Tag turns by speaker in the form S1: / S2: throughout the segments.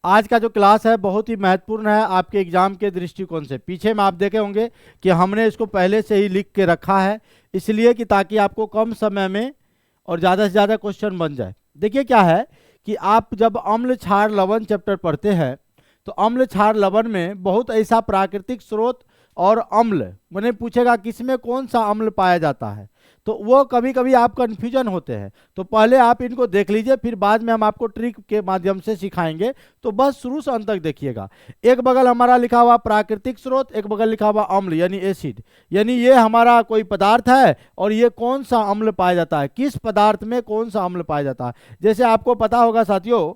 S1: आज का जो क्लास है बहुत ही महत्वपूर्ण है आपके एग्जाम के दृष्टिकोण से। पीछे में आप देखे होंगे कि हमने इसको पहले से ही लिख के रखा है, इसलिए कि ताकि आपको कम समय में और ज़्यादा से ज़्यादा क्वेश्चन बन जाए। देखिए क्या है कि आप जब अम्ल क्षार लवण चैप्टर पढ़ते हैं तो अम्ल क्षार लवण में बहुत ऐसा प्राकृतिक स्रोत और अम्ल मैंने पूछेगा किसमें कौन सा अम्ल पाया जाता है, तो वो कभी कभी आप कंफ्यूजन होते हैं। तो पहले आप इनको देख लीजिए, फिर बाद में हम आपको ट्रिक के माध्यम से सिखाएंगे। तो बस शुरू से अंत तक देखिएगा। एक बगल हमारा लिखा हुआ प्राकृतिक स्रोत, एक बगल लिखा हुआ अम्ल यानी एसिड, यानी ये हमारा कोई पदार्थ है और ये कौन सा अम्ल पाया जाता है, किस पदार्थ में कौन सा अम्ल पाया जाता है। जैसे आपको पता होगा साथियों,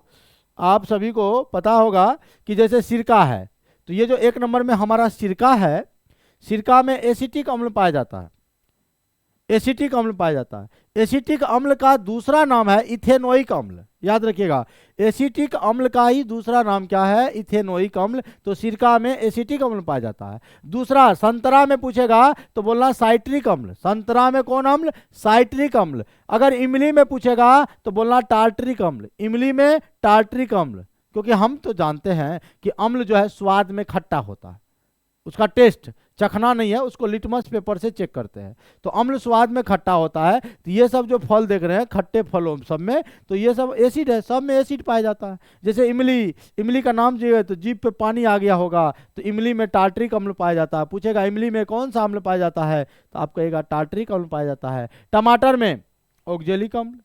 S1: आप सभी को पता होगा कि जैसे सिरका है, तो ये जो एक नंबर में हमारा सिरका है, सिरका में एसिटिक अम्ल पाया जाता है, एसिटिक अम्ल पाया जाता है। एसिटिक अम्ल का दूसरा नाम है इथेनोइक अम्ल, याद रखिएगा। एसिटिक अम्ल का ही दूसरा नाम क्या है, इथेनोइक अम्ल। तो सिरका में एसिटिक अम्ल पाया जाता है। दूसरा, संतरा में पूछेगा तो बोलना साइट्रिक अम्ल। संतरा में कौन अम्ल, साइट्रिक अम्ल। अगर इमली में पूछेगा तो बोलना टार्टरिक अम्ल, इमली में टार्टरिक अम्ल। क्योंकि हम तो जानते हैं कि अम्ल जो है स्वाद में खट्टा होता है, उसका टेस्ट चखना नहीं है, उसको लिटमस पेपर से चेक करते हैं। तो अम्ल स्वाद में खट्टा होता है। तो ये सब जो फल देख रहे हैं खट्टे फलों सब में, तो ये सब एसिड है, सब में एसिड पाया जाता है। जैसे इमली, इमली का नाम जो है तो जीभ पे पानी आ गया होगा, तो इमली में टार्टरिक अम्ल पाया जाता है। पूछेगा इमली में कौन सा अम्ल पाया जाता है, तो आप कहेगा टार्टरिक अम्ल पाया जाता है। टमाटर में ऑक्जेलिक अम्ल,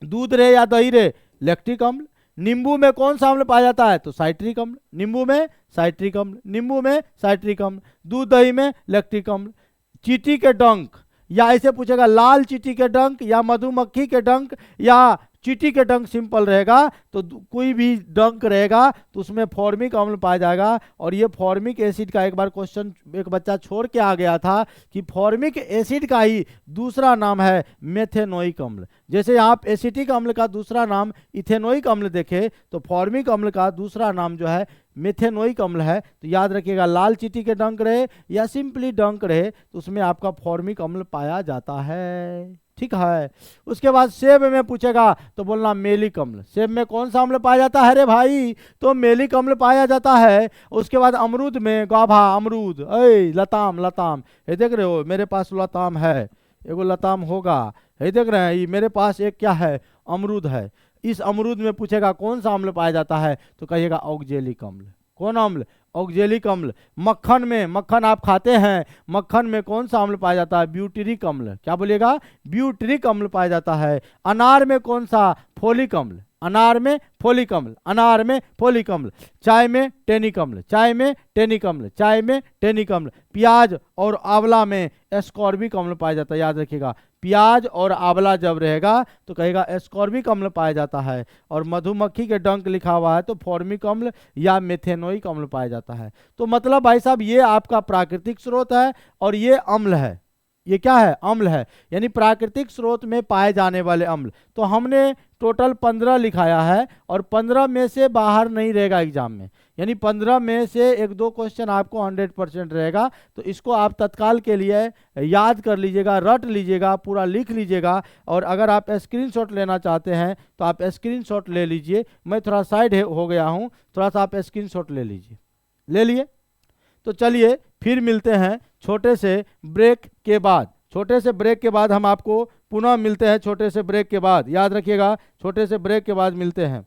S1: दूध रहे या दही रहे लैक्टिक अम्ल। नींबू में कौन सा अम्ल पाया जाता है, तो साइट्रिक अम्ल, नींबू में साइट्रिक अम्ल, नींबू में साइट्रिक अम्ल। दूध दही में लैक्टिक अम्ल। चींटी के डंक, या ऐसे पूछेगा लाल चींटी के डंक या मधुमक्खी के डंक या चींटी के डंक सिंपल रहेगा, तो कोई भी डंक रहेगा तो उसमें फॉर्मिक अम्ल पाया जाएगा। और ये फॉर्मिक एसिड का एक बार क्वेश्चन एक बच्चा छोड़ के आ गया था कि फॉर्मिक एसिड का ही दूसरा नाम है मेथेनोइक अम्ल। जैसे आप एसिटिक अम्ल का दूसरा नाम इथेनोइक अम्ल देखे, तो फॉर्मिक अम्ल का दूसरा नाम जो है मेथेनोइक अम्ल है। तो याद रखिएगा, लाल चींटी के डंक रहे या सिंपली डंक रहे तो उसमें आपका फॉर्मिक अम्ल पाया जाता है। ठीक है। उसके बाद सेब में पूछेगा तो बोलना मेलिक अम्ल। सेब में कौन सा अम्ल पाया जाता है रे भाई, तो मेलिक अम्ल पाया जाता है। उसके बाद अमरूद में गाभा, अमरूद, लताम, लताम, ये देख रहे हो मेरे पास लताम है, एगो लताम होगा, ये देख रहे हैं, ये मेरे पास एक क्या है, अमरूद है। इस अमरूद में पूछेगा कौन सा अम्ल पाया जाता है, तो कहिएगा ऑक्जेलिक अम्ल। कौन अम्ल, ऑक्जेलिक अम्ल। मक्खन में, मक्खन आप खाते हैं, मक्खन में कौन सा अम्ल पाया जाता है, ब्यूटेरिक अम्ल। क्या बोलिएगा, ब्यूटेरिक अम्ल पाया जाता है। अनार में कौन सा, फोलिक अम्ल, अनार में फोलिक अम्ल, अनार में फोलिक अम्ल। चाय में टेनिक अम्ल, चाय में टेनिक अम्ल, चाय में टेनिक अम्ल। प्याज और आंवला में एस्कॉर्बिक अम्ल पाया जाता है। याद रखिएगा, प्याज और आंवला जब रहेगा तो कहेगा एस्कॉर्बिक अम्ल पाया जाता है। और मधुमक्खी के डंक लिखा हुआ है तो फॉर्मिक अम्ल या मेथेनोइक अम्ल पाया जाता है। तो मतलब भाई साहब, ये आपका प्राकृतिक स्रोत है और ये अम्ल है। ये क्या है, अम्ल है, यानी प्राकृतिक स्रोत में पाए जाने वाले अम्ल। तो हमने टोटल 15 लिखाया है और 15 में से बाहर नहीं रहेगा एग्जाम में, यानी 15 में से एक दो क्वेश्चन आपको 100% रहेगा। तो इसको आप तत्काल के लिए याद कर लीजिएगा, रट लीजिएगा, पूरा लिख लीजिएगा। और अगर आप स्क्रीनशॉट लेना चाहते हैं तो आप स्क्रीनशॉट ले लीजिए। मैं थोड़ा साइड हो गया हूँ, थोड़ा सा आप स्क्रीनशॉट ले लीजिए। ले लिए? तो चलिए फिर मिलते हैं छोटे से ब्रेक के बाद। छोटे से ब्रेक के बाद हम आपको पुनः मिलते हैं, छोटे से ब्रेक के बाद। याद रखिएगा, छोटे से ब्रेक के बाद मिलते हैं।